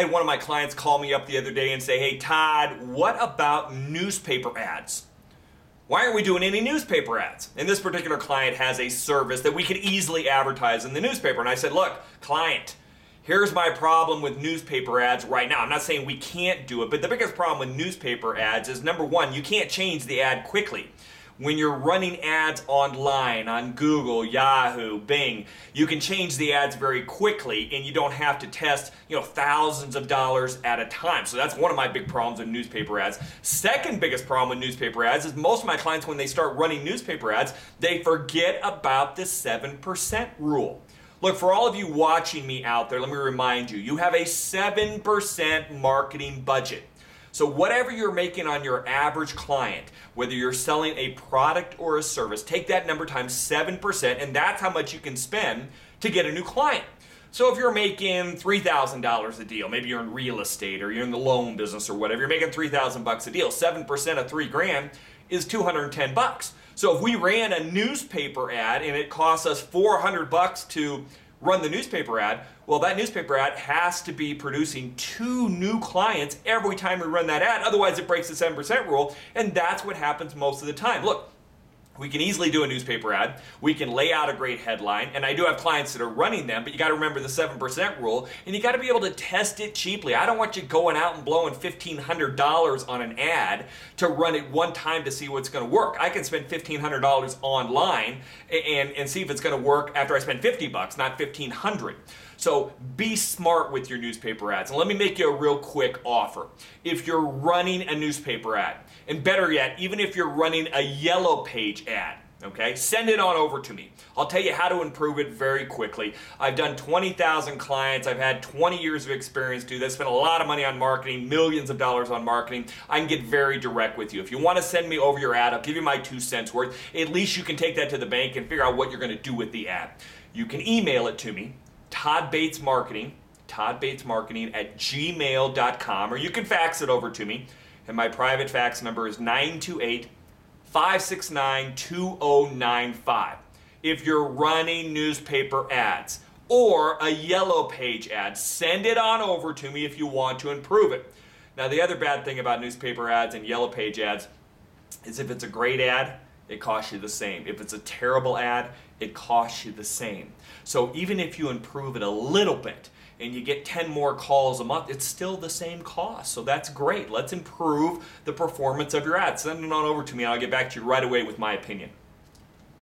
I had one of my clients call me up the other day and say, hey Todd, what about newspaper ads? Why aren't we doing any newspaper ads? And this particular client has a service that we could easily advertise in the newspaper. And I said, look, client, here's my problem with newspaper ads right now. I'm not saying we can't do it, but the biggest problem with newspaper ads is, number one, you can't change the ad quickly. When you're running ads online, on Google, Yahoo, Bing, you can change the ads very quickly and you don't have to test, thousands of dollars at a time. So that's one of my big problems with newspaper ads. Second biggest problem with newspaper ads is most of my clients, when they start running newspaper ads, they forget about the 7% rule. Look, for all of you watching me out there, let me remind you, you have a 7% marketing budget. So whatever you're making on your average client, whether you're selling a product or a service, take that number times 7%, and that's how much you can spend to get a new client. So if you're making $3,000 a deal, maybe you're in real estate or you're in the loan business or whatever, you're making $3,000 a deal, 7% of $3,000 is $210. So if we ran a newspaper ad and it costs us $400 to run the newspaper ad, well, that newspaper ad has to be producing 2 new clients every time we run that ad. Otherwise, it breaks the 7% rule, and that's what happens most of the time. Look, we can easily do a newspaper ad. We can lay out a great headline, and I do have clients that are running them, but you got to remember the 7% rule, and you got to be able to test it cheaply. I don't want you going out and blowing $1,500 on an ad to run it one time to see what's going to work. I can spend $1,500 online and see if it's going to work after I spend $50, not $1,500. So be smart with your newspaper ads. And let me make you a real quick offer. If you're running a newspaper ad, and better yet, even if you're running a yellow page ad, okay, send it on over to me. I'll tell you how to improve it very quickly. I've done 20,000 clients. I've had 20 years of experience do this, spent a lot of money on marketing, millions of dollars on marketing. I can get very direct with you. If you want to send me over your ad, I'll give you my 2 cents worth. At least you can take that to the bank and figure out what you're going to do with the ad. You can email it to me, Todd Bates Marketing at gmail.com, or you can fax it over to me, and my private fax number is 928-569-2095. If you're running newspaper ads or a yellow page ad, send it on over to me if you want to improve it. Now, the other bad thing about newspaper ads and yellow page ads is if it's a great ad, it costs you the same. If it's a terrible ad, it costs you the same. So even if you improve it a little bit and you get 10 more calls a month, it's still the same cost. So that's great. Let's improve the performance of your ads. Send it on over to me and I'll get back to you right away with my opinion.